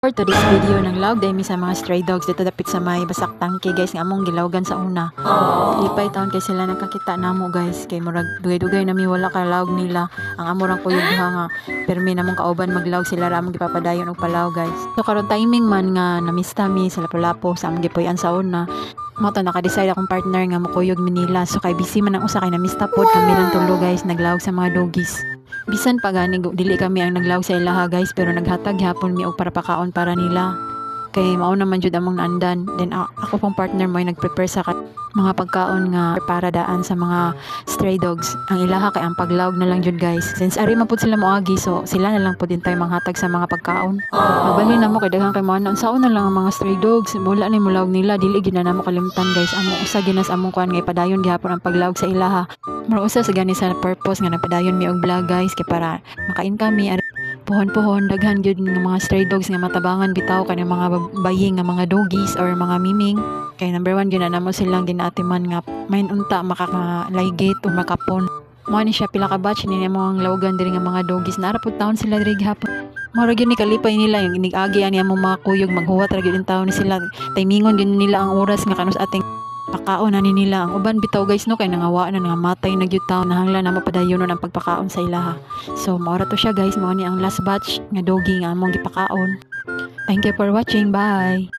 For today's video ng lawg dahil sa mga stray dogs dito dapit sa may basak tangke guys nga among gilawgan sa una. Lipay taon kay sila nakakita namo guys kay murag dugay-dugay nami wala ka lawg nila. Ang amorang kuyog diha nga permi namong kauban maglawg sila ra among gipapadayon og palaw guys. So karon timing man nga namista mi sa lapu-lapo sa among gipuy-an sa una. Mato naka-decide akong partner nga mukuyog mi nila so kay busy man ang usa kay namista pod kami lang tulo guys naglawg sa mga doggies. Bisan pa gani dili kami ang naglawg sa ilaha guys pero naghatag hapon mi og para pakaon para nila. Kay mao naman jud among naandan. Then ako pong partner mo ay nagprepare sa mga pagkaon nga para daan sa mga stray dogs. Ang ilaha kay ang paglawg na lang jud guys. Since ari man pud sila moagi so sila na lang pud din tayo manghatag sa mga pagkaon. Mabalhin na mo kay daghang kay mo unsaon na lang ang mga stray dogs. Wala ni mulawg nila dili gid na namo kalimtan guys. Amo usa ginas among kuan nga padayon gihapon ang paglawg sa ilaha. Mura usa sa gani sa purpose nga nagpadayon mi og vlog guys kay para makain kami pohon-pohon daghan gyud ng mga stray dogs nga matabangan bitaw kanang mga baying nga mga doggies or mga miming kay number 1 gyud na namo silang ginatiman nga main unta makaka-ligate o makapon mo ni siya pila ka batch ni mo ang lawgan diri nga mga doggies nara pud taon sila diri gihapon. Mura gyud ni kalipay nila yung inigagi ani among mga kuyog maghuwat ra gyud in taon ni sila timingon gyud nila ang oras nga kanus ating pakaon na nila ang uban bitaw guys no kay nangawa na nga matay na gyud taon nahanglan na mapadayonon ang pagpakaon sa ilaha. So maura to siya guys mao ni ang last batch nga doggy nga among gipakaon. Thank you for watching. Bye.